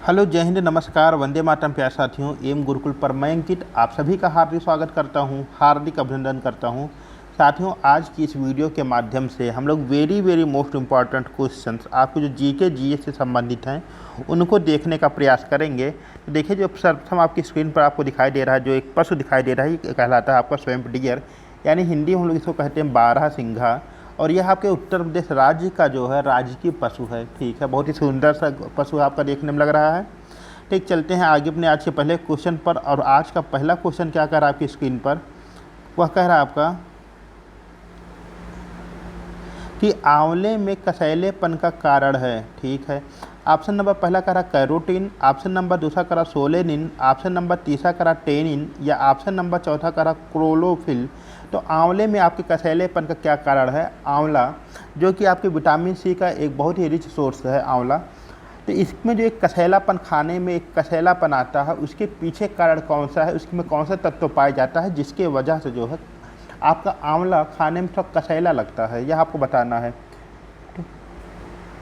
Hello, जय हिंद, नमस्कार, वंदे मातरम प्यारे साथियों। एम गुरुकुल पर मैं अंकित आप सभी का हार्दिक स्वागत करता हूं, हार्दिक अभिनंदन करता हूं। साथियों, आज की इस वीडियो के माध्यम से हम लोग वेरी मोस्ट इम्पॉर्टेंट क्वेश्चंस आपको जो जीके जीएस से संबंधित हैं उनको देखने का प्रयास करेंगे। तो देखिए, जो सर्वप्रथम आपकी स्क्रीन पर आपको दिखाई दे रहा है, जो एक पशु दिखाई दे रहा है, ये कहलाता है आपका स्वयं डियर, यानी हिंदी में हम लोग इसको कहते हैं बारहसिंघा। और यह आपके उत्तर प्रदेश राज्य का जो है राजकीय पशु है। ठीक है, बहुत ही सुंदर सा पशु आपका देखने में लग रहा है। ठीक, चलते हैं आगे अपने आज के पहले क्वेश्चन पर। और आज का पहला क्वेश्चन क्या कह रहा है आपकी स्क्रीन पर, वह कह रहा है आपका कि आंवले में कसैलेपन का कारण है। ठीक है, ऑप्शन नंबर पहला कह रहा कैरोटीन, ऑप्शन नंबर दूसरा कह रहा सोलेनिन, ऑप्शन नंबर तीसरा कह रहा टेनिन, या ऑप्शन नंबर चौथा कह रहा क्लोरोफिल। तो आंवले में आपके कसैलेपन का क्या कारण है? आंवला जो कि आपके विटामिन सी का एक बहुत ही रिच सोर्स है आंवला। तो इसमें जो एक कसैलापन, खाने में एक कसैलापन आता है, उसके पीछे कारण कौन सा है, उसमें कौन सा तत्व पाया जाता है जिसके वजह से जो है आपका आंवला खाने में थोड़ा कसैला लगता है, यह आपको बताना है।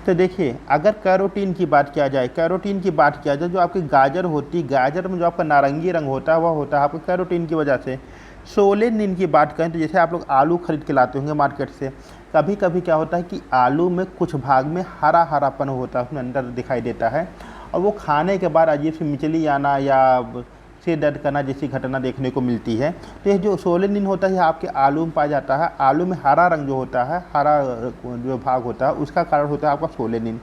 तो देखिए, अगर कैरोटीन की बात किया जाए, कैरोटीन की बात किया जाए, जो आपकी गाजर होती है, गाजर में जो आपका नारंगी रंग होता है वह होता है आपका कैरोटीन की वजह से। सोलेनिन की बात करें तो जैसे आप लोग आलू खरीद के लाते होंगे मार्केट से, कभी कभी क्या होता है कि आलू में कुछ भाग में हरा हरापन होता है, उसमें अंदर दिखाई देता है, और वो खाने के बाद अजीब सी मिचली आना या सिर दर्द करना जैसी घटना देखने को मिलती है। तो ये जो सोलेनिन होता है आपके आलू में पाया जाता है। आलू में हरा रंग जो होता है, हरा जो भाग होता है, उसका कारण होता है आपका सोलेनिन।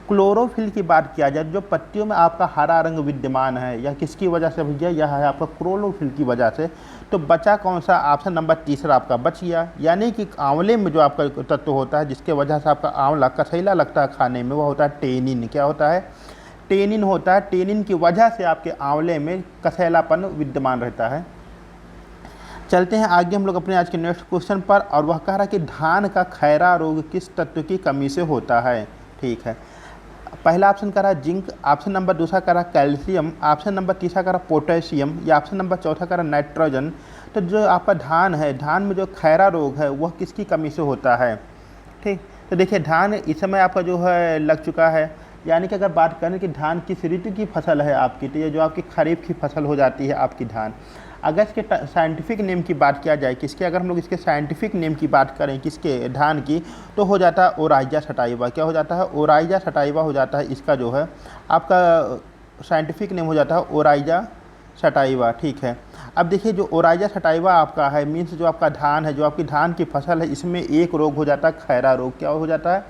क्लोरोफिल की बात किया जाए, जो पत्तियों में आपका हरा रंग विद्यमान है, यह किसकी वजह से भैया? यह है आपका क्लोरोफिल की वजह से। तो बचा कौन सा? ऑप्शन नंबर तीसरा आपका बच गया, यानी कि आंवले में जो आपका तत्व होता है जिसके वजह से आपका आंवला कसैला लगता है खाने में, वह होता है टेनिन। क्या होता है? टेनिन होता है। टेनिन की वजह से आपके आंवले में कसैलापन विद्यमान रहता है। चलते हैं आगे हम लोग अपने आज के नेक्स्ट क्वेश्चन पर, और वह कह रहा है कि धान का खैरा रोग किस तत्व की कमी से होता है। ठीक है, पहला ऑप्शन कह रहा है जिंक, ऑप्शन नंबर दूसरा कह रहा है कैल्शियम, ऑप्शन नंबर तीसरा कह रहा है पोटेशियम, या ऑप्शन नंबर चौथा कह रहा है नाइट्रोजन। तो जो आपका धान है, धान में जो खैरा रोग है वह किसकी कमी से होता है? ठीक, तो देखिए, धान इस समय आपका जो है लग चुका है, यानी कि अगर बात करें कि धान किस ऋतु की फसल है आपकी, तो ये जो आपकी खरीफ की फसल हो जाती है आपकी धान। अगर इसके साइंटिफिक नेम की बात किया जाए, किसके, अगर हम लोग इसके साइंटिफिक नेम की बात करें किसके, धान की, तो हो जाता है ओराइजा सटाइवा। क्या हो जाता है? ओराइजा सटाइवा हो जाता है इसका जो है आपका साइंटिफिक नेम हो जाता है ओराइजा सटाइवा। ठीक है, अब देखिए, जो ओराइजा सटाइवा आपका है, मीन्स जो आपका धान है, जो आपकी धान की फसल है, इसमें एक रोग हो जाता है खैरा रोग। क्या हो जाता है?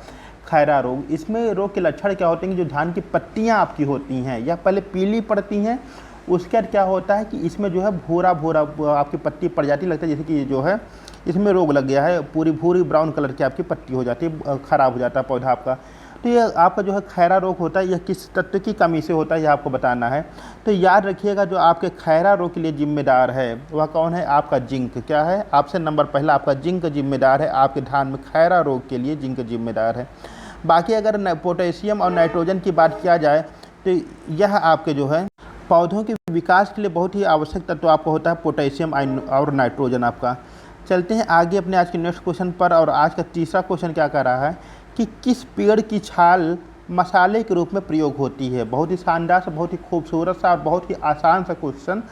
खैरा रोग। इसमें रोग के लक्षण क्या होते हैं कि जो धान की पत्तियां आपकी होती हैं यह पहले पीली पड़ती हैं, उसके बाद क्या होता है कि इसमें जो है भूरा भूरा आपकी पत्ती पड़ जाती, लगता है जैसे कि जो है इसमें रोग लग गया है, पूरी भूरी ब्राउन कलर की आपकी पत्ती हो जाती है, ख़राब हो जाता है पौधा आपका। तो ये आपका जो है खैरा रोग होता है, यह किस तत्व की कमी से होता है, यह आपको बताना है। तो याद रखिएगा, जो आपके खैरा रोग के लिए जिम्मेदार है वह कौन है? आपका जिंक। क्या है? ऑप्शन नंबर पहला आपका जिंक जिम्मेदार है, आपके धान में खैरा रोग के लिए जिंक जिम्मेदार है। बाकी अगर पोटेशियम और नाइट्रोजन की बात किया जाए तो यह आपके जो है पौधों के विकास के लिए बहुत ही आवश्यक तत्व आपको होता है पोटेशियम और नाइट्रोजन आपका। चलते हैं आगे अपने आज के नेक्स्ट क्वेश्चन पर, और आज का तीसरा क्वेश्चन क्या कर रहा है कि किस पेड़ की छाल मसाले के रूप में प्रयोग होती है? बहुत ही शानदार सा, बहुत ही खूबसूरत सा और बहुत ही आसान सा क्वेश्चन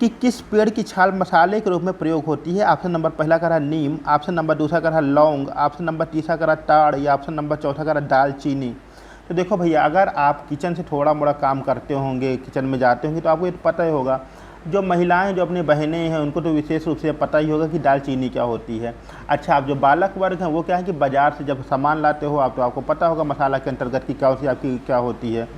कि किस पेड़ की छाल मसाले के रूप में प्रयोग होती है। ऑप्शन नंबर पहला कह रहा है नीम, ऑप्शन नंबर दूसरा कह रहा है लौंग, ऑप्शन नंबर तीसरा कह रहा है ताड़, या ऑप्शन नंबर चौथा कह रहा है दालचीनी। तो देखो भैया, अगर आप किचन से थोड़ा मोड़ा काम करते होंगे, किचन में जाते होंगे, तो आपको ये तो पता ही होगा। जो महिलाएं, जो अपनी बहनें हैं, उनको तो विशेष रूप से पता ही होगा कि दालचीनी क्या होती है। अच्छा, आप जो बालक वर्ग हैं वो क्या है कि बाज़ार से जब सामान लाते हो आप, तो आपको पता होगा मसाला के अंतर्गत की क्या सी आपकी क्या होती है।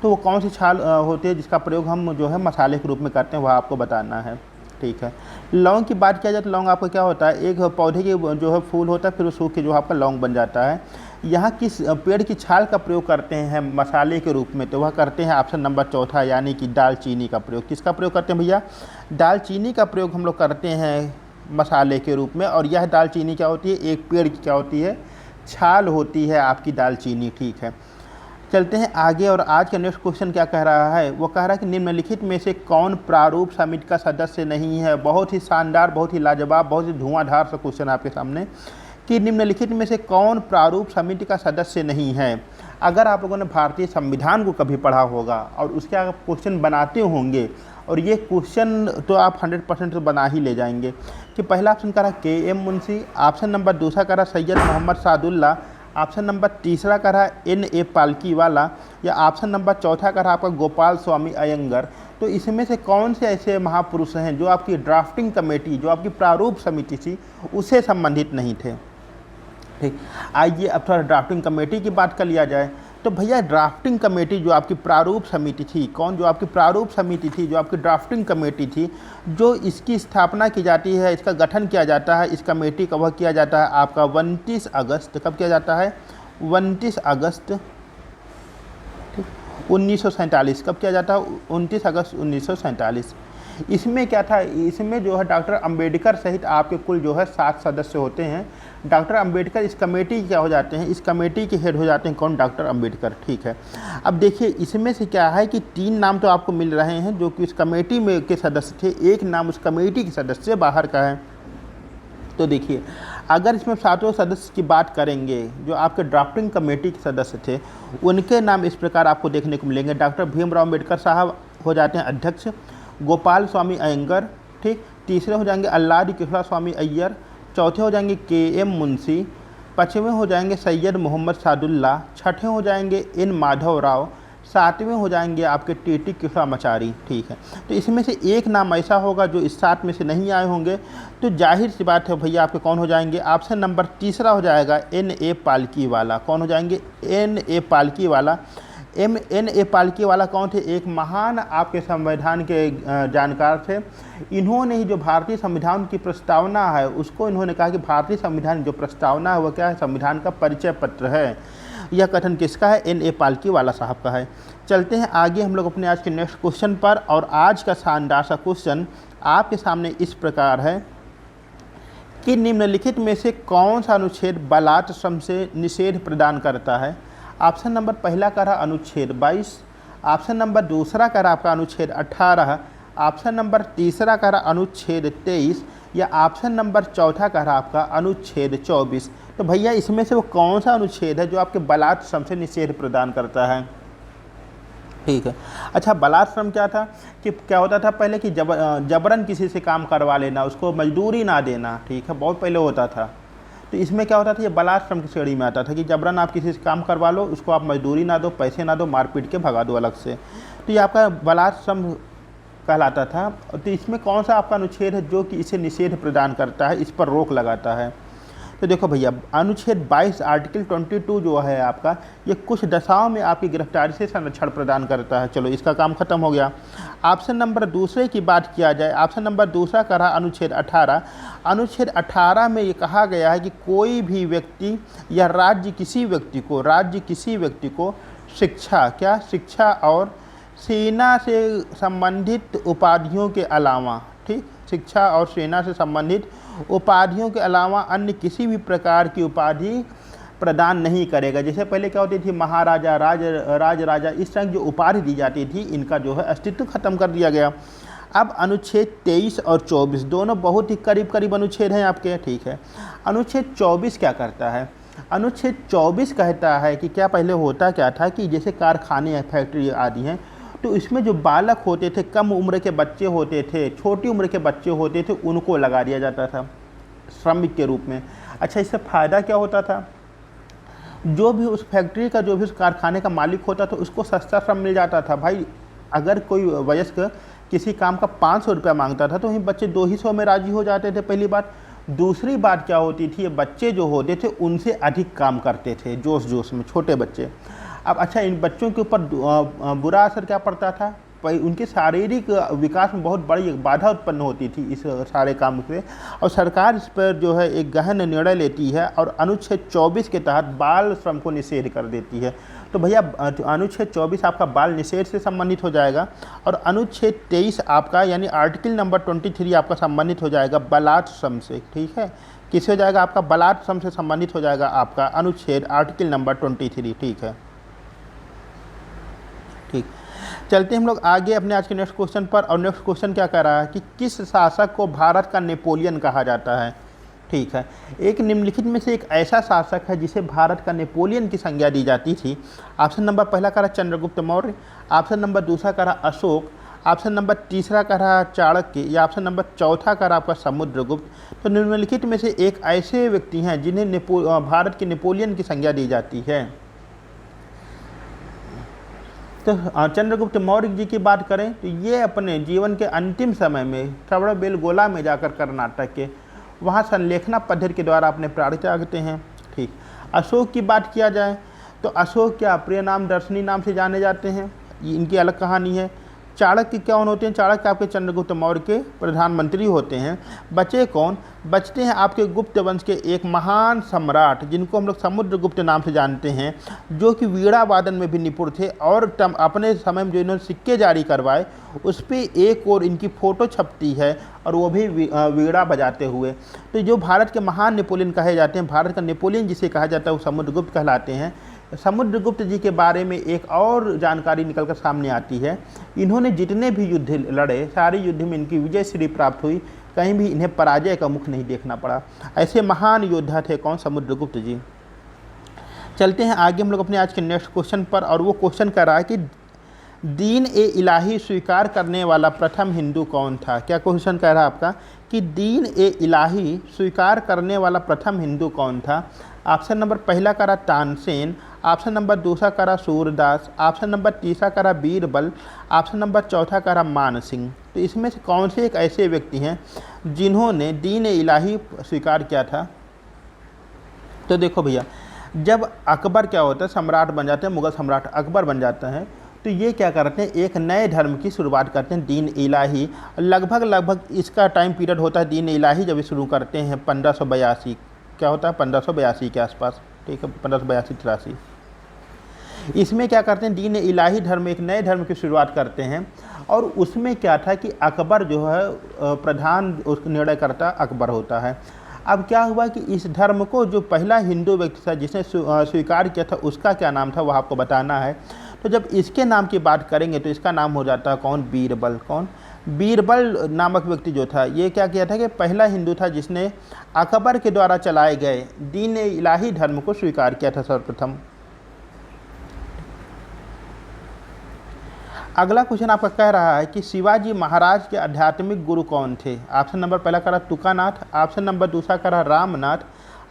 तो वो कौन सी छाल होती है जिसका प्रयोग हम जो है मसाले के रूप में करते हैं, वह आपको बताना है। ठीक है, लौंग की बात किया जाए तो लौंग आपका क्या होता है? एक पौधे की जो है फूल होता है, फिर वो सूख के जो आपका लौंग बन जाता है। यहाँ किस पेड़ की छाल का प्रयोग करते हैं मसाले के रूप में? तो वह करते हैं ऑप्शन नंबर चौथा, यानी कि दालचीनी का प्रयोग। किसका प्रयोग करते हैं भैया? दालचीनी का प्रयोग हम लोग करते हैं मसाले के रूप में। और यह दालचीनी क्या होती है? एक पेड़ की क्या होती है? छाल होती है आपकी दालचीनी। ठीक है, चलते हैं आगे, और आज का नेक्स्ट क्वेश्चन क्या कह रहा है? वो कह रहा है कि निम्नलिखित में से कौन प्रारूप समिति का सदस्य नहीं है? बहुत ही शानदार, बहुत ही लाजवाब, बहुत ही धुआंधार सा क्वेश्चन आपके सामने कि निम्नलिखित में से कौन प्रारूप समिति का सदस्य नहीं है। अगर आप लोगों ने भारतीय संविधान को कभी पढ़ा होगा और उसके आप क्वेश्चन बनाते होंगे, और ये क्वेश्चन तो आप 100% तो बना ही ले जाएंगे, कि पहला ऑप्शन करा के एम मुंशी, ऑप्शन नंबर दूसरा करा सैयद मोहम्मद सादुल्ला, ऑप्शन नंबर तीसरा करा एन ए पालकीवाला, या ऑप्शन नंबर चौथा करा आपका गोपाल स्वामी अयंगर। तो इसमें से कौन से ऐसे महापुरुष हैं जो आपकी ड्राफ्टिंग कमेटी, जो आपकी प्रारूप समिति थी, उससे संबंधित नहीं थे? ठीक, आइए अब थोड़ा ड्राफ्टिंग कमेटी की बात कर लिया जाए। तो भैया ड्राफ्टिंग कमेटी जो आपकी प्रारूप समिति थी, कौन, जो आपकी प्रारूप समिति थी, जो आपकी ड्राफ्टिंग कमेटी थी, जो इसकी स्थापना की जाती है, इसका गठन किया जाता है, इस कमेटी का वह किया जाता है आपका 29 अगस्त, कब किया जाता है? 29 अगस्त 1947। कब किया जाता है? 29 अगस्त 1947। इसमें क्या था, इसमें जो है डॉक्टर अंबेडकर सहित आपके कुल जो है 7 सदस्य होते हैं। डॉक्टर अंबेडकर इस कमेटी क्या हो जाते हैं, इस कमेटी के हेड हो जाते हैं कौन? डॉक्टर अंबेडकर। ठीक है, अब देखिए इसमें से क्या है कि 3 नाम तो आपको मिल रहे हैं जो कि इस कमेटी में के सदस्य थे, एक नाम उस कमेटी के सदस्य से बाहर का है। तो देखिए अगर इसमें 7 सदस्य की बात करेंगे, जो आपके ड्राफ्टिंग कमेटी के सदस्य थे, उनके नाम इस प्रकार आपको देखने को मिलेंगे। डॉक्टर भीमराव अम्बेडकर साहब हो जाते हैं अध्यक्ष, गोपाल स्वामी अयंगर, ठीक, तीसरे हो जाएंगे अल्लादी कृष्णा स्वामी अय्यर, चौथे हो जाएंगे के एम मुंशी, पाँचवें हो जाएंगे सैयद मोहम्मद सादुल्ला, छठे हो जाएंगे एन माधव राव, सातवें हो जाएंगे आपके टी कृष्णामाचारी। ठीक है, तो इसमें से एक नाम ऐसा होगा जो इस 7 में से नहीं आए होंगे, तो जाहिर सी बात है भैया आपके कौन हो जाएंगे? ऑप्शन नंबर तीसरा हो जाएगा एन ए पालकीवाला। कौन हो जाएंगे? N A Palkhivala. N A Palkhivala कौन थे? एक महान आपके संविधान के जानकार थे। इन्होंने ही जो भारतीय संविधान की प्रस्तावना है उसको इन्होंने कहा कि भारतीय संविधान जो प्रस्तावना है वह क्या है? संविधान का परिचय पत्र है। यह कथन किसका है? एन ए पालकीवाला साहब का है। चलते हैं आगे हम लोग अपने आज के नेक्स्ट क्वेश्चन पर, और आज का शानदार सा क्वेश्चन आपके सामने इस प्रकार है कि निम्नलिखित में से कौन सा अनुच्छेद बलात् श्रम से निषेध प्रदान करता है? ऑप्शन नंबर पहला का रहा अनुच्छेद 22, ऑप्शन नंबर दूसरा का रहा आपका अनुच्छेद 18, ऑप्शन नंबर तीसरा का रहा अनुच्छेद 23, या ऑप्शन नंबर चौथा का रहा आपका अनुच्छेद 24। तो भैया इसमें से वो कौन सा अनुच्छेद है जो आपके बलात् श्रम से निषेध प्रदान करता है? ठीक है, अच्छा बलात् श्रम क्या था कि क्या होता था पहले कि जबरन किसी से काम करवा लेना, उसको मजदूरी ना देना। ठीक है, बहुत पहले होता था। तो इसमें क्या होता था, ये बलात् श्रम की श्रेणी में आता था कि जबरन आप किसी से काम करवा लो, उसको आप मजदूरी ना दो, पैसे ना दो, मार पीट के भगा दो अलग से। तो ये आपका बलात् श्रम कहलाता था। तो इसमें कौन सा आपका अनुच्छेद है जो कि इसे निषेध प्रदान करता है, इस पर रोक लगाता है? तो देखो भैया अनुच्छेद 22 आर्टिकल 22 जो है आपका, ये कुछ दशाओं में आपकी गिरफ्तारी से संरक्षण प्रदान करता है। चलो इसका काम खत्म हो गया। ऑप्शन नंबर दूसरे की बात किया जाए, ऑप्शन नंबर दूसरा का रहा अनुच्छेद 18। अनुच्छेद 18 में ये कहा गया है कि कोई भी व्यक्ति या राज्य किसी व्यक्ति को शिक्षा, क्या शिक्षा और सेना से संबंधित उपाधियों के अलावा, ठीक, शिक्षा और सेना से संबंधित उपाधियों के अलावा अन्य किसी भी प्रकार की उपाधि प्रदान नहीं करेगा। जैसे पहले क्या होती थी, महाराजा, राजा, इस तरह की जो उपाधि दी जाती थी, इनका जो है अस्तित्व खत्म कर दिया गया। अब अनुच्छेद 23 और 24 दोनों बहुत ही करीब अनुच्छेद हैं आपके। ठीक है, अनुच्छेद 24 क्या करता है? अनुच्छेद 24 कहता है कि क्या पहले होता क्या था कि जैसे कारखाने या फैक्ट्री आदि हैं, तो इसमें जो बालक होते थे, कम उम्र के बच्चे होते थे, छोटी उम्र के बच्चे होते थे, उनको लगा दिया जाता था श्रमिक के रूप में। अच्छा, इससे फ़ायदा क्या होता था? जो भी उस फैक्ट्री का, जो भी उस कारखाने का मालिक होता था, उसको सस्ता श्रम मिल जाता था। भाई अगर कोई वयस्क किसी काम का 500 रुपया मांगता था तो वहीं बच्चे 200 में राजी हो जाते थे, पहली बात। दूसरी बात क्या होती थी, ये बच्चे जो होते थे उनसे अधिक काम करते थे जोश में, छोटे बच्चे। अब अच्छा, इन बच्चों के ऊपर बुरा असर क्या पड़ता था? उनके शारीरिक विकास में बहुत बड़ी बाधा उत्पन्न होती थी इस सारे काम से, और सरकार इस पर जो है एक गहन निर्णय लेती है और अनुच्छेद 24 के तहत बाल श्रम को निषेध कर देती है। तो भैया अनुच्छेद 24 आपका बाल निषेध से संबंधित हो जाएगा, और अनुच्छेद 23 आपका यानी आर्टिकल नंबर 23 आपका संबंधित हो जाएगा बलात् श्रम से। ठीक है, किससे हो जाएगा? आपका बलात् श्रम से संबंधित हो जाएगा आपका अनुच्छेद आर्टिकल नंबर 23। ठीक है, ठीक, चलते हम लोग आगे अपने आज के नेक्स्ट क्वेश्चन पर। और नेक्स्ट क्वेश्चन क्या कह रहा है कि किस शासक को भारत का नेपोलियन कहा जाता है? ठीक है। एक निम्नलिखित में से एक ऐसा शासक है जिसे भारत का नेपोलियन की संज्ञा दी जाती थी। ऑप्शन नंबर पहला कह रहा चंद्रगुप्त मौर्य, ऑप्शन नंबर दूसरा कह रहा अशोक, ऑप्शन नंबर तीसरा कह रहा चाणक्य, या ऑप्शन नंबर चौथा कह रहा आपका समुद्रगुप्त। तो निम्नलिखित में से एक ऐसे व्यक्ति हैं जिन्हें भारत के नेपोलियन की संज्ञा दी जाती है। तो चंद्रगुप्त मौर्य जी की बात करें तो ये अपने जीवन के अंतिम समय में श्रवणबेलगोला में जाकर कर्नाटक के वहाँ संलेखना पद्धति के द्वारा अपने प्राण त्यागते हैं। ठीक। अशोक की बात किया जाए तो अशोक क्या प्रिय नाम दर्शनी नाम से जाने जाते हैं, इनकी अलग कहानी है। चाणक्य कौन होते हैं? चाणक्य आपके चंद्रगुप्त मौर्य के प्रधानमंत्री होते हैं। बचे कौन? बचते हैं आपके गुप्त वंश के एक महान सम्राट जिनको हम लोग समुद्रगुप्त नाम से जानते हैं, जो कि वीणा वादन में भी निपुण थे और अपने समय में जो इन्होंने सिक्के जारी करवाए उस पर एक और इनकी फ़ोटो छपती है और वो भी वीणा बजाते हुए। तो जो भारत के महान नेपोलियन कहे जाते हैं, भारत का नेपोलियन जिसे कहा जाता है वो समुद्रगुप्त कहलाते हैं। समुद्रगुप्त जी के बारे में एक और जानकारी निकलकर सामने आती है, इन्होंने जितने भी युद्ध लड़े सारे युद्ध में इनकी विजय श्री प्राप्त हुई, कहीं भी इन्हें पराजय का मुख नहीं देखना पड़ा। ऐसे महान योद्धा थे कौन? समुद्रगुप्त जी। चलते हैं आगे हम लोग अपने आज के नेक्स्ट क्वेश्चन पर, और वो क्वेश्चन कर रहा है कि दीन ए इलाही स्वीकार करने वाला प्रथम हिंदू कौन था? क्या क्वेश्चन कह रहा है आपका कि दीन ए इलाही स्वीकार करने वाला प्रथम हिंदू कौन था? ऑप्शन नंबर पहला करा तानसेन, ऑप्शन नंबर दूसरा करा सूरदास, ऑप्शन नंबर तीसरा करा बीरबल, ऑप्शन नंबर चौथा करा मानसिंह। तो इसमें से कौन से एक ऐसे व्यक्ति हैं जिन्होंने दीन ए इलाही स्वीकार किया था? तो देखो भैया, जब अकबर क्या होता है, सम्राट बन जाते हैं, मुगल सम्राट अकबर बन जाता है, तो ये क्या करते हैं, एक नए धर्म की शुरुआत करते हैं, दीन इलाही। लगभग इसका टाइम पीरियड होता है दीन इलाही जब ये शुरू करते हैं 1582, क्या होता है 1582 के आसपास, ठीक है, 1582-83। इसमें क्या करते हैं, दीन इलाही धर्म, एक नए धर्म की शुरुआत करते हैं। और उसमें क्या था कि अकबर जो है प्रधान उस निर्णयकर्ता अकबर होता है। अब क्या हुआ कि इस धर्म को जो पहला हिंदू व्यक्ति था जिसने स्वीकार किया था उसका क्या नाम था, वह आपको बताना है। तो जब इसके नाम की बात करेंगे तो इसका नाम हो जाता है कौन? बीरबल। कौन? बीरबल नामक व्यक्ति जो था ये क्या किया था कि पहला हिंदू था जिसने अकबर के द्वारा चलाए गए दीन इलाही धर्म को स्वीकार किया था सर्वप्रथम। अगला क्वेश्चन आपका कह रहा है कि शिवाजी महाराज के आध्यात्मिक गुरु कौन थे? ऑप्शन नंबर पहला करा तुकानाथ, ऑप्शन नंबर दूसरा करा रामनाथ,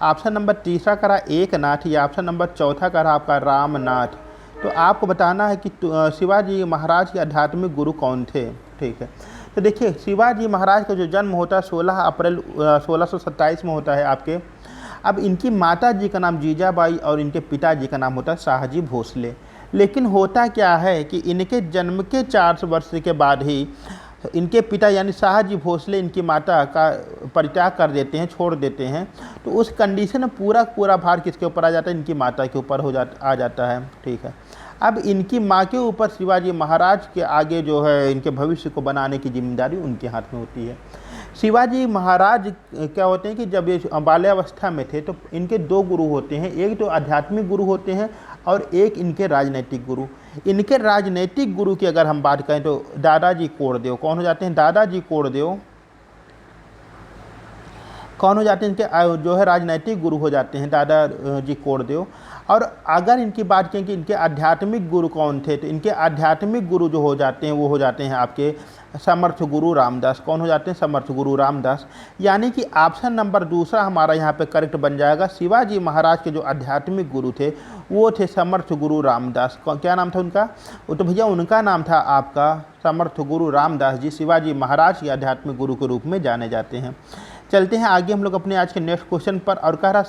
ऑप्शन नंबर तीसरा करा एकनाथ, या ऑप्शन नंबर चौथा करा आपका रामनाथ। तो आपको बताना है कि शिवाजी महाराज के आध्यात्मिक गुरु कौन थे। ठीक है, तो देखिए शिवाजी महाराज का जो जन्म होता है 16 अप्रैल 1627 में होता है आपके। अब इनकी माता जी का नाम जीजाबाई और इनके पिताजी का नाम होता है शाहजी भोसले। लेकिन होता क्या है कि इनके जन्म के 4 वर्ष के बाद ही इनके पिता यानी शाहजी भोसले इनकी माता का परित्याग कर देते हैं, छोड़ देते हैं। तो उस कंडीशन में पूरा भार किसके ऊपर आ जाता है? इनकी माता के ऊपर आ जाता है। ठीक है, अब इनकी माँ के ऊपर शिवाजी महाराज के आगे जो है इनके भविष्य को बनाने की जिम्मेदारी उनके हाथ में होती है। शिवाजी महाराज क्या होते हैं कि जब ये बाल्यावस्था में थे तो इनके 2 गुरु होते हैं, एक तो आध्यात्मिक गुरु होते हैं और एक इनके राजनैतिक गुरु। इनके राजनैतिक गुरु की अगर हम बात करें तो दादाजी कोंडदेव। कौन हो जाते हैं? दादाजी कोंडदेव कौन हो जाते हैं? इनके जो है राजनैतिक गुरु हो जाते हैं दादाजी कोंडदेव। और अगर इनकी बात करें कि इनके आध्यात्मिक गुरु कौन थे, तो इनके आध्यात्मिक गुरु जो हो जाते हैं वो हो जाते हैं आपके समर्थ गुरु रामदास। कौन हो जाते हैं? समर्थ गुरु रामदास। यानी कि ऑप्शन नंबर दूसरा हमारा यहाँ पे करेक्ट बन जाएगा। शिवाजी महाराज के जो आध्यात्मिक गुरु थे वो थे समर्थ गुरु रामदास। क्या नाम था उनका? वो तो भैया उनका नाम था आपका समर्थ गुरु रामदास जी, शिवाजी महाराज के आध्यात्मिक गुरु के रूप में जाने जाते हैं। चलते हैं आगे हम लोग अपने आज के नेक्स्ट क्वेश्चन पर, और कह रहा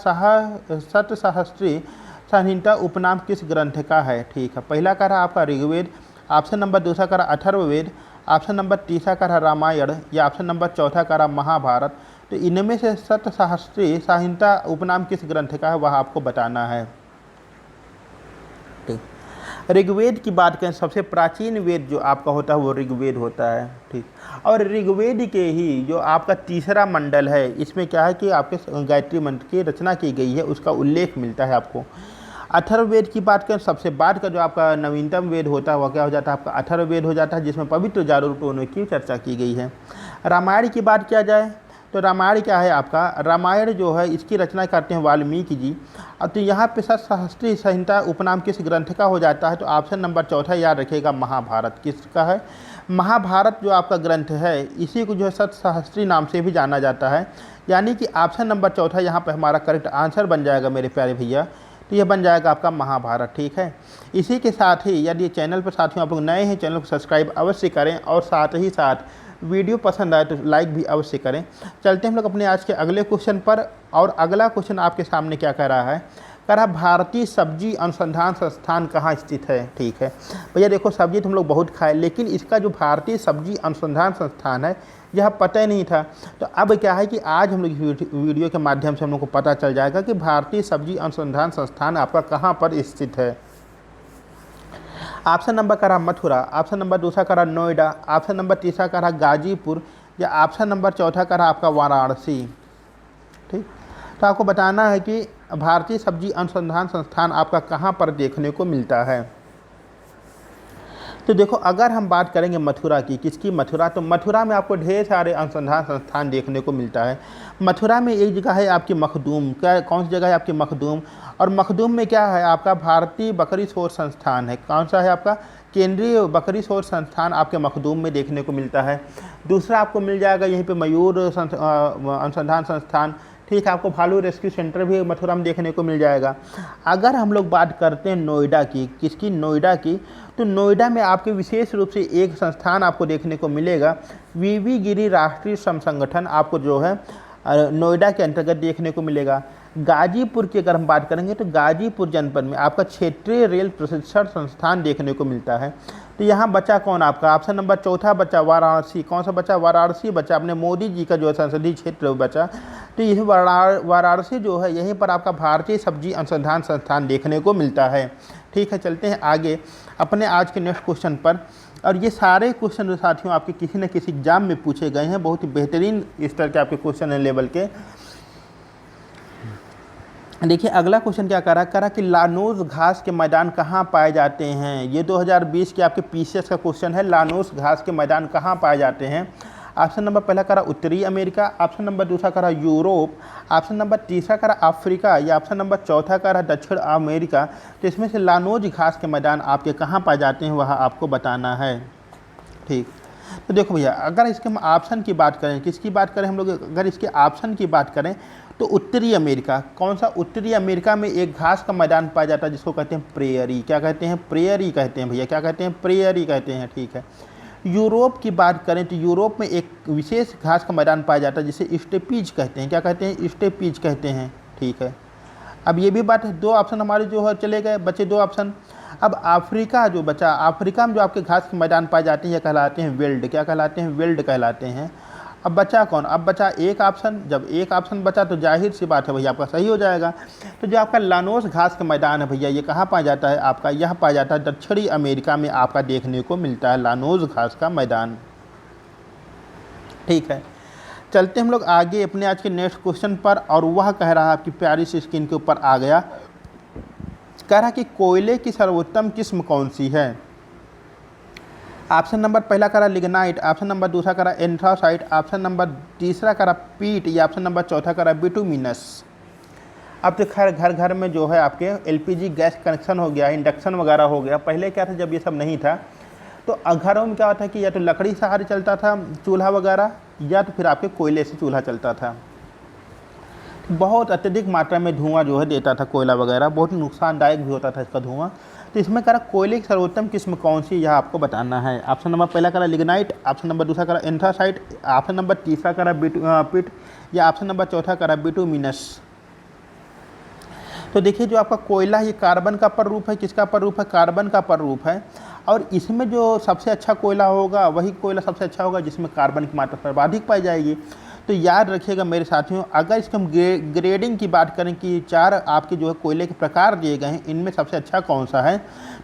सतसहस्त्री संहिता उपनाम किस ग्रंथ का है? ठीक है, पहला कह रहा आपका ऋग्वेद, ऑप्शन नंबर दूसरा कह रहा अथर्ववेद, ऑप्शन नंबर तीसरा कह रहा रामायण, या ऑप्शन नंबर चौथा कह रहा महाभारत। तो इनमें से सतसहस्त्री संहिता उपनाम किस ग्रंथ का है वह आपको बताना है। ठीक, ऋग्वेद की बात करें सबसे प्राचीन वेद जो आपका होता है वो ऋग्वेद होता है। ठीक, और ऋग्वेद के ही जो आपका तीसरा मंडल है इसमें क्या है कि आपके गायत्री मंत्र की रचना की गई है, उसका उल्लेख मिलता है आपको। अथर्ववेद की बात करें सबसे बाद का जो आपका नवीनतम वेद होता है वह क्या हो जाता है? आपका अथर्ववेद हो जाता है, जिसमें पवित्र जारूटों की चर्चा की गई है। रामायण की बात किया जाए तो रामायण क्या है आपका, रामायण जो है इसकी रचना करते हैं वाल्मीकि जी। अब तो यहाँ पे सहस्त्री संहिता उपनाम किस ग्रंथ का हो जाता है, तो ऑप्शन नंबर चौथा याद रखिएगा, महाभारत किसका है, महाभारत जो आपका ग्रंथ है इसी को जो है सहस्त्री नाम से भी जाना जाता है। यानी कि ऑप्शन नंबर चौथा यहाँ पर हमारा करेक्ट आंसर बन जाएगा मेरे प्यारे भैया। तो यह बन जाएगा आपका महाभारत। ठीक है, इसी के साथ ही यदि चैनल पर साथियों आप लोग नए हैं, चैनल को सब्सक्राइब अवश्य करें और साथ ही साथ वीडियो पसंद आए तो लाइक भी अवश्य करें। चलते हम लोग अपने आज के अगले क्वेश्चन पर। और अगला क्वेश्चन आपके सामने क्या कह रहा है, कह रहा भारतीय सब्जी अनुसंधान संस्थान कहाँ स्थित है। ठीक है भैया, देखो सब्जी तो हम लोग बहुत खाए, लेकिन इसका जो भारतीय सब्जी अनुसंधान संस्थान है यह पता ही नहीं था। तो अब क्या है कि आज हम लोग वीडियो के माध्यम से हम लोग को पता चल जाएगा कि भारतीय सब्जी अनुसंधान संस्थान आपका कहाँ पर स्थित है। ऑप्शन नंबर करा मथुरा, ऑप्शन नंबर दूसरा करा नोएडा, ऑप्शन नंबर तीसरा करा गाजीपुर, या ऑप्शन नंबर चौथा करा आपका वाराणसी। ठीक, तो आपको बताना है कि भारतीय सब्जी अनुसंधान संस्थान आपका कहाँ पर देखने को मिलता है। तो देखो अगर हम बात करेंगे मथुरा की, किसकी, मथुरा, तो मथुरा में आपको ढेर सारे अनुसंधान संस्थान देखने को मिलता है। मथुरा में एक जगह है आपकी मखदूम, क्या कौन सी जगह है आपकी, मखदूम। और मखदूम में क्या है आपका भारतीय बकरी शोध संस्थान है। कौन सा है आपका, केंद्रीय बकरी शोध संस्थान आपके मखदूम में देखने को मिलता है। दूसरा आपको मिल जाएगा यहीं पे मयूर अनुसंधान संस्थान। ठीक है, आपको भालू रेस्क्यू सेंटर भी मथुरा में देखने को मिल जाएगा। अगर हम लोग बात करते हैं नोएडा की, किसकी, नोएडा की, तो नोएडा में आपके विशेष रूप से एक संस्थान आपको देखने को मिलेगा, वीवी गिरी राष्ट्रीय श्रम संगठन आपको जो है नोएडा के अंतर्गत देखने को मिलेगा। गाजीपुर की अगर हम बात करेंगे तो गाजीपुर जनपद में आपका क्षेत्रीय रेल प्रशिक्षण संस्थान देखने को मिलता है। तो यहाँ बचा कौन आपका, ऑप्शन नंबर चौथा बचा वाराणसी। कौन सा बचा, वाराणसी बचा, अपने मोदी जी का जो है संसदीय क्षेत्र बचा। तो यही वाराणसी जो है यहीं पर आपका भारतीय सब्जी अनुसंधान संस्थान देखने को मिलता है। ठीक है, चलते हैं आगे अपने आज के नेक्स्ट क्वेश्चन पर। और ये सारे क्वेश्चन साथियों आपके किसी न किसी एग्जाम में पूछे गए हैं, बहुत ही बेहतरीन स्तर के आपके क्वेश्चन हैं लेवल के। देखिए अगला क्वेश्चन क्या करा कि लानोस घास के मैदान कहाँ पाए जाते हैं। ये 2020 के आपके पीसीएस का क्वेश्चन है, लानोस घास के मैदान कहाँ पाए जाते हैं। ऑप्शन नंबर पहला करा उत्तरी अमेरिका, ऑप्शन नंबर दूसरा करा यूरोप, ऑप्शन नंबर तीसरा करा अफ्रीका, या ऑप्शन नंबर चौथा करा दक्षिण अमेरिका। तो इसमें से लानोज घास के मैदान आपके कहाँ पाए जाते हैं वह आपको बताना है। ठीक, तो देखो भैया अगर इसके हम ऑप्शन की बात करें, किसकी बात करें हम लोग, अगर इसके ऑप्शन की बात करें तो उत्तरी अमेरिका। कौन सा, उत्तरी अमेरिका में एक घास का मैदान पाया जाता है जिसको कहते हैं प्रेयरी। क्या कहते हैं, प्रेयरी कहते हैं भैया, क्या कहते हैं, प्रेयरी कहते हैं। ठीक है, यूरोप की बात करें तो यूरोप में एक विशेष घास का मैदान पाया जाता है जिसे स्टेपीज कहते हैं। क्या कहते हैं, स्टेपीज कहते हैं। ठीक है, अब ये भी बात है, दो ऑप्शन हमारे जो है चले गए, बचे दो ऑप्शन। अब अफ्रीका जो बचा, अफ्रीका में जो आपके घास के मैदान पाए जाते हैं ये कहलाते हैं वेल्ड। क्या कहलाते हैं, वेल्ड कहलाते हैं। अब बचा कौन, अब बचा एक ऑप्शन। जब एक ऑप्शन बचा तो जाहिर सी बात है भैया आपका सही हो जाएगा। तो जो आपका लानोस घास का मैदान है भैया ये कहाँ पाया जाता है आपका, यह पाया जाता है दक्षिणी अमेरिका में आपका देखने को मिलता है लानोस घास का मैदान। ठीक है, चलते हम लोग आगे अपने आज के नेक्स्ट क्वेश्चन पर। और वह कह रहा है आपकी प्यारी सी स्क्रीन के ऊपर आ गया, कह रहा कि कोयले की सर्वोत्तम किस्म कौन सी है। ऑप्शन नंबर पहला करा लिग्नाइट, ऑप्शन नंबर दूसरा करा एंथ्रासाइट, ऑप्शन नंबर तीसरा करा पीट, या ऑप्शन नंबर चौथा करा बिटुमिनस। अब तो खैर घर घर में जो है आपके एलपीजी गैस कनेक्शन हो गया, इंडक्शन वगैरह हो गया। पहले क्या था जब ये सब नहीं था तो घरों में क्या होता है कि या तो लकड़ी सहारे चलता था चूल्हा वगैरह, या तो फिर आपके कोयले से चूल्हा चलता था। बहुत अत्यधिक मात्रा में धुआं जो है देता था कोयला वगैरह, बहुत नुकसानदायक भी होता था इसका धुआं। तो इसमें करा कोयले की सर्वोत्तम किस्म कौन सी, यह आपको बताना है। ऑप्शन नंबर पहला करा लिग्नाइट, ऑप्शन नंबर दूसरा करा एंथ्रासाइट, ऑप्शन नंबर तीसरा करा पिट, या ऑप्शन नंबर चौथा करा बिटुमिनस। तो देखिए जो आपका कोयला ये कार्बन का प्ररूप है, किसका प्ररूप है, कार्बन का प्ररूप है। और इसमें जो सबसे अच्छा कोयला होगा वही कोयला सबसे अच्छा होगा जिसमें कार्बन की मात्रा सर्वाधिक पाई जाएगी। तो याद रखिएगा मेरे साथियों, अगर इसके हम ग्रेडिंग की बात करें कि चार आपके जो है कोयले के प्रकार दिए गए हैं, इनमें सबसे अच्छा कौन सा है,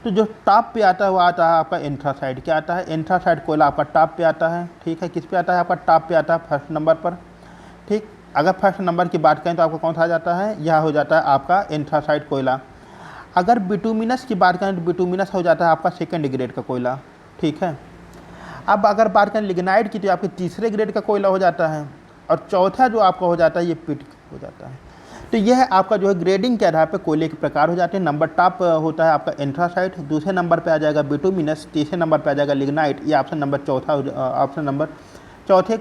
तो जो टॉप पे आता है वो आता है आपका एंथ्रासाइट। क्या आता है, एंथ्रासाइट कोयला आपका टॉप पे आता है। ठीक है, किस पे आता है आपका, टॉप पे आता है, फर्स्ट नंबर पर। ठीक, अगर फर्स्ट नंबर की बात करें तो आपका कौन सा आ जाता है, यह हो जाता है आपका एंथ्रासाइट कोयला। अगर बिटुमिनस की बात करें तो बिटुमिनस हो जाता है आपका सेकंड ग्रेड का कोयला। ठीक है, अब अगर बात करें लिग्नाइट की तो आपके तीसरे ग्रेड का कोयला हो जाता है। और चौथा जो आपका हो जाता है ये पिट हो जाता है। तो यह आपका जो है ग्रेडिंग के आधार पर कोयले के प्रकार हो जाते हैं। नंबर टॉप होता है आपका एंथ्रासाइट, दूसरे नंबर पे आ जाएगा बिटुमिनस, तीसरे नंबर पे आ जाएगा लिग्नाइट, ये ऑप्शन नंबर चौथे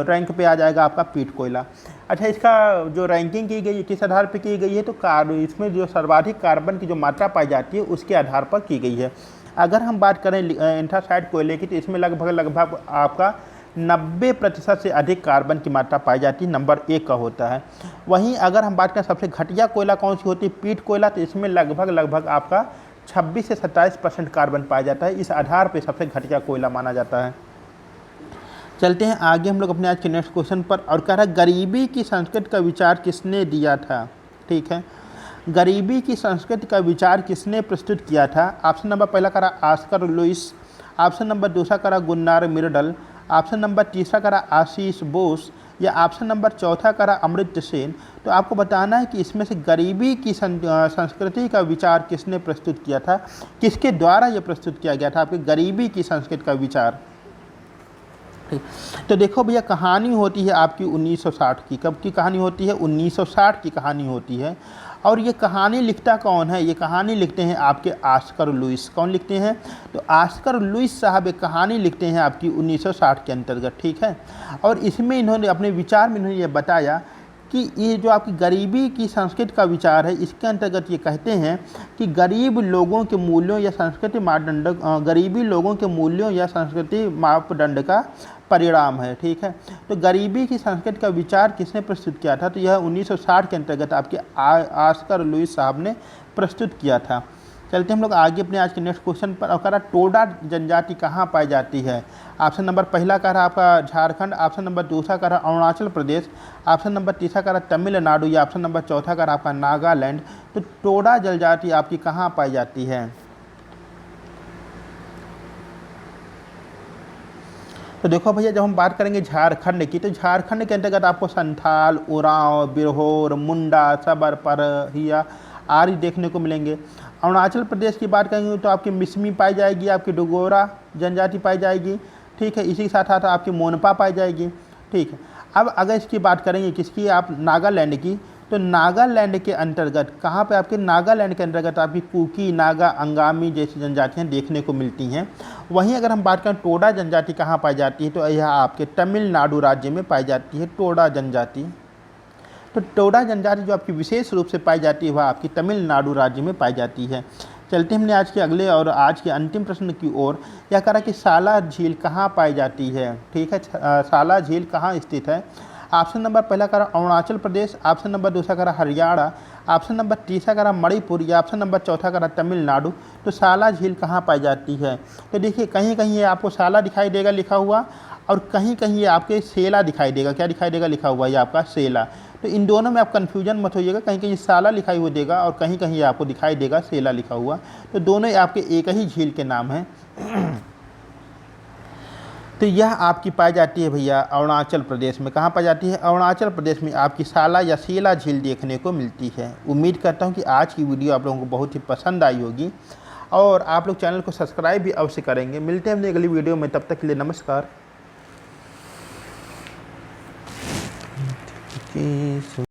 रैंक पे आ जाएगा आपका पीट कोयला। अच्छा, इसका जो रैंकिंग की गई है किस आधार पे की गई है, तो इसमें जो सर्वाधिक कार्बन की जो मात्रा पाई जाती है उसके आधार पर की गई है। अगर हम बात करें एंथ्रासाइट कोयले की, तो इसमें लगभग आपका 90% से अधिक कार्बन की मात्रा पाई जाती है, नंबर 1 का होता है। वहीं अगर हम बात करें सबसे घटिया कोयला कौन सी होती है, पीट कोयला, तो इसमें लगभग आपका 26 से 27% कार्बन पाया जाता है। इस आधार पे सबसे घटिया कोयला माना जाता है। चलते हैं आगे हम लोग अपने आज के नेक्स्ट क्वेश्चन पर, और कह रहा है गरीबी की संस्कृति का विचार किसने दिया था। ठीक है, गरीबी की संस्कृति का विचार किसने प्रस्तुत किया था। ऑप्शन नंबर पहला करा ऑस्कर लुईस, ऑप्शन नंबर दूसरा करा गुन्नार मिर्डल, ऑप्शन नंबर तीसरा करा आशीष बोस, या ऑप्शन नंबर चौथा करा अमर्त्य सेन। तो आपको बताना है कि इसमें से गरीबी की संस्कृति का विचार किसने प्रस्तुत किया था, किसके द्वारा ये प्रस्तुत किया गया था आपकी गरीबी की संस्कृति का विचार। तो देखो भैया, कहानी होती है आपकी 1960 की। कब की कहानी होती है, 1960 की कहानी होती है। और ये कहानी लिखता कौन है, ये कहानी लिखते हैं आपके ऑस्कर लुईस। कौन लिखते हैं, तो ऑस्कर लुईस साहब एक कहानी लिखते हैं आपकी 1960 के अंतर्गत। ठीक है, और इसमें इन्होंने अपने विचार में इन्होंने ये बताया कि ये जो आपकी गरीबी की संस्कृति का विचार है, इसके अंतर्गत ये कहते हैं कि गरीब लोगों के मूल्यों या संस्कृति मापदंड, गरीबी लोगों के मूल्यों या संस्कृति मापदंड का परिणाम है। ठीक है, तो गरीबी की संस्कृति का विचार किसने प्रस्तुत किया था, तो यह 1960 के अंतर्गत आपके ऑस्कर लुईस साहब ने प्रस्तुत किया था। चलते हम लोग आगे अपने आज के नेक्स्ट क्वेश्चन पर। और कह रहा टोडा जनजाति कहाँ पाई जाती है। ऑप्शन नंबर पहला कह रहा आपका झारखंड, ऑप्शन नंबर दूसरा कह रहा अरुणाचल प्रदेश, ऑप्शन नंबर तीसरा कह रहा तमिलनाडु, या ऑप्शन नंबर चौथा कह रहा आपका नागालैंड। तो टोडा जनजाति आपकी कहाँ पाई जाती है। तो देखो भैया, जब हम बात करेंगे झारखंड की, तो झारखंड के अंतर्गत आपको संथाल, उरांव, बिरहोर, मुंडा, सबर, परहिया आदि देखने को मिलेंगे। अरुणाचल प्रदेश की बात करेंगे तो आपकी मिसमी पाई जाएगी, आपकी डोगोरा जनजाति पाई जाएगी। ठीक है, इसी के साथ साथ आपकी मोनपा पाई जाएगी। ठीक है, अब अगर इसकी बात करेंगे किसकी, आप नागालैंड की, तो नागालैंड के अंतर्गत कहाँ पे आपके नागालैंड के अंतर्गत आपकी कुकी, नागा, अंगामी जैसी जनजातियाँ देखने को मिलती हैं। वहीं अगर हम बात करें टोडा जनजाति कहाँ पाई जाती है, तो यह आपके तमिलनाडु राज्य में पाई जाती है टोडा जनजाति। तो टोडा जनजाति जो आपकी विशेष रूप से पाई जाती है वह आपकी तमिलनाडु राज्य में पाई जाती है। चलते हमने आज के अगले और आज के अंतिम प्रश्न की ओर। यह कह रहा कि साला झील कहाँ पाई जाती है। ठीक है, साला झील कहाँ स्थित है। ऑप्शन नंबर पहला करा अरुणाचल प्रदेश, ऑप्शन नंबर दूसरा करा हरियाणा, ऑप्शन नंबर तीसरा करा मणिपुर, या ऑप्शन नंबर चौथा करा तमिलनाडु। तो साला झील कहाँ पाई जाती है, तो देखिए कहीं कहीं ये आपको साला दिखाई देगा लिखा हुआ, और कहीं कहीं ये आपके सेला दिखाई देगा। क्या दिखाई देगा लिखा हुआ, ये आपका सेला। तो इन दोनों में आप कन्फ्यूजन मत होइएगा, कहीं कहीं साला लिखाई हुआ देगा और कहीं कहीं आपको दिखाई देगा सेला लिखा हुआ। तो दोनों आपके एक ही झील के नाम हैं। तो यह आपकी पाई जाती है भैया अरुणाचल प्रदेश में। कहाँ पाई जाती है, अरुणाचल प्रदेश में आपकी साला या सेला झील देखने को मिलती है। उम्मीद करता हूँ कि आज की वीडियो आप लोगों को बहुत ही पसंद आई होगी, और आप लोग चैनल को सब्सक्राइब भी अवश्य करेंगे। मिलते हैं अपनी अगली वीडियो में, तब तक के लिए नमस्कार।